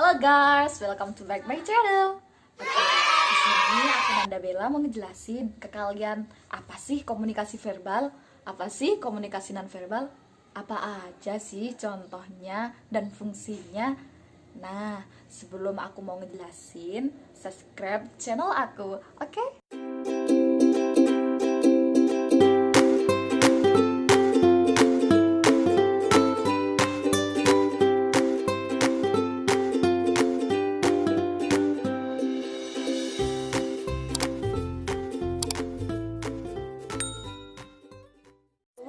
Halo guys, welcome to back my channel. Oke, di sini aku Nanda Bella mau ngejelasin ke kalian apa sih komunikasi verbal, apa sih komunikasi nonverbal, apa aja sih contohnya dan fungsinya. Nah, sebelum aku mau ngejelasin, subscribe channel aku, oke?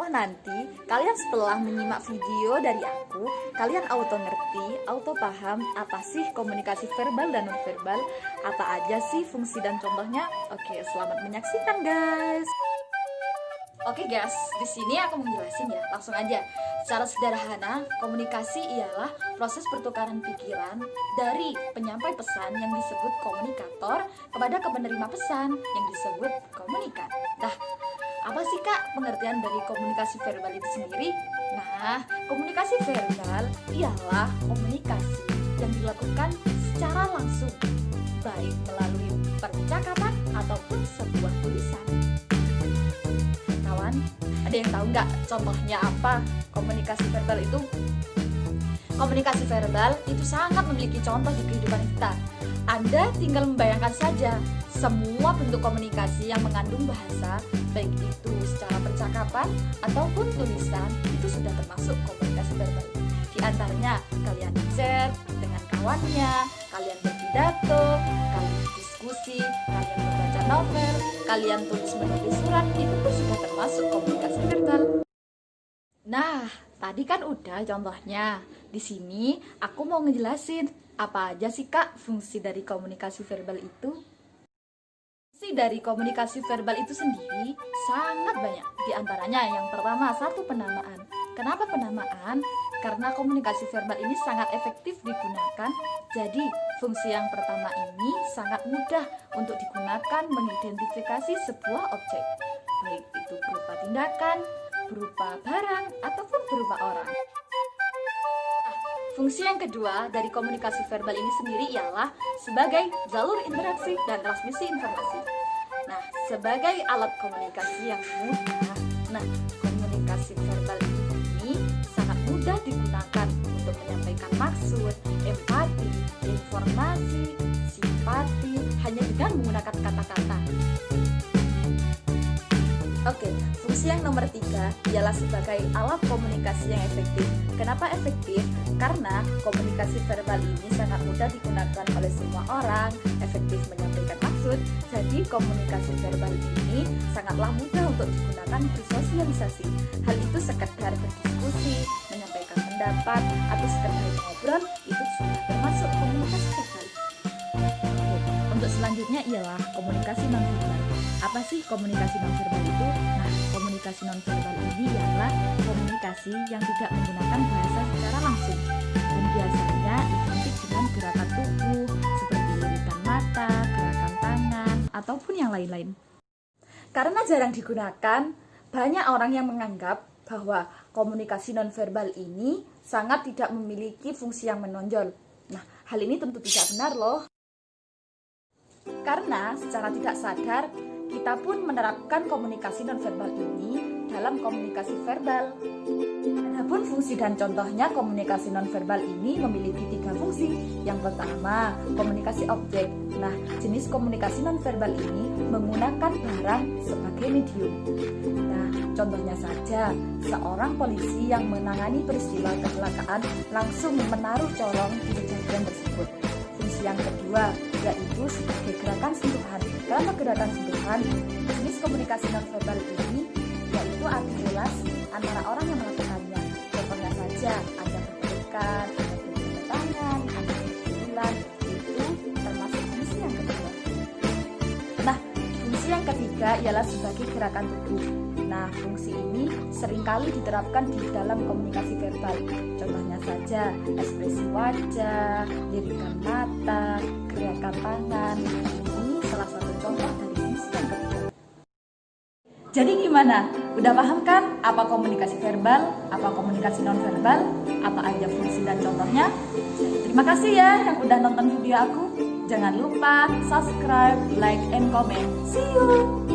Nanti kalian setelah menyimak video dari aku, kalian auto ngerti, auto paham apa sih komunikasi verbal dan nonverbal, apa aja sih fungsi dan contohnya. Oke, selamat menyaksikan guys. Oke guys, di sini aku mau jelasin ya, langsung aja. Secara sederhana, komunikasi ialah proses pertukaran pikiran dari penyampai pesan yang disebut komunikator kepada penerima pesan yang disebut komunikan. Nah, apa sih kak pengertian dari komunikasi verbal itu sendiri? Nah, komunikasi verbal ialah komunikasi yang dilakukan secara langsung, baik melalui percakapan ataupun sebuah tulisan. Kawan, ada yang tahu nggak contohnya apa komunikasi verbal itu? Komunikasi verbal itu sangat memiliki contoh di kehidupan kita. Anda tinggal membayangkan saja semua bentuk komunikasi yang mengandung bahasa, baik itu secara percakapan ataupun tulisan, itu sudah termasuk komunikasi verbal. Di antaranya kalian chat dengan kawannya, kalian berpidato, kalian diskusi, kalian membaca novel, kalian menulis surat, itu pun sudah termasuk komunikasi verbal. Nah, tadi kan udah contohnya. Di sini aku mau ngejelasin apa aja sih kak fungsi dari komunikasi verbal itu. Fungsi dari komunikasi verbal itu sendiri sangat banyak. Di antaranya yang pertama, satu, penamaan. Kenapa penamaan? Karena komunikasi verbal ini sangat efektif digunakan. Jadi fungsi yang pertama ini sangat mudah untuk digunakan mengidentifikasi sebuah objek, baik itu berupa tindakan, berupa barang, ataupun berupa orang. Fungsi yang kedua dari komunikasi verbal ini sendiri ialah sebagai jalur interaksi dan transmisi informasi. Nah, sebagai alat komunikasi yang mudah, komunikasi verbal ini sangat mudah digunakan untuk menyampaikan maksud, empati, informasi, simpati, hanya dengan menggunakan kata-kata. Oke, fungsi yang nomor 3 ialah sebagai alat komunikasi yang efektif. Kenapa efektif? Karena komunikasi verbal ini sangat mudah digunakan oleh semua orang, efektif menyampaikan maksud. Jadi komunikasi verbal ini sangatlah mudah untuk digunakan bersosialisasi. Hal itu sekedar berdiskusi, menyampaikan pendapat, atau sekedar ngobrol, itu sudah termasuk komunikasi verbal. Untuk selanjutnya ialah komunikasi nonverbal. Apa sih komunikasi nonverbal itu? Nah, komunikasi nonverbal ini ialah komunikasi yang tidak menggunakan bahasa secara langsung dan biasanya identik dengan gerakan tubuh seperti lirikan mata, gerakan tangan, ataupun yang lain-lain. Karena jarang digunakan, banyak orang yang menganggap bahwa komunikasi nonverbal ini sangat tidak memiliki fungsi yang menonjol. Nah, hal ini tentu tidak benar loh. Karena secara tidak sadar, kita pun menerapkan komunikasi nonverbal ini dalam komunikasi verbal. Adapun fungsi dan contohnya komunikasi nonverbal ini memiliki 3 fungsi. Yang pertama, komunikasi objek. Nah, jenis komunikasi nonverbal ini menggunakan barang sebagai medium. Nah, contohnya saja, seorang polisi yang menangani peristiwa kecelakaan langsung menaruh corong di kejadian tersebut. Fungsi yang kedua yaitu sebagai gerakan sentuhan. Kenapa gerakan sentuhan? Jenis komunikasi nonverbal ini yaitu ada relasi antara orang yang melakukannya. Contohnya saja, Anda berpelukan, Anda berjabat tangan, Anda berjalan, itu termasuk fungsi yang kedua. Nah, fungsi yang ketiga ialah sebagai gerakan tubuh. Nah, fungsi ini seringkali diterapkan di dalam komunikasi verbal. Contohnya saja, ekspresi wajah, lirikan mata, gerakan tangan. Ini salah satu contoh dari fungsi yang ketiga. Jadi gimana? Udah paham kan apa komunikasi verbal, apa komunikasi nonverbal, apa aja fungsi dan contohnya? Terima kasih ya yang udah nonton video aku. Jangan lupa subscribe, like, and comment. See you!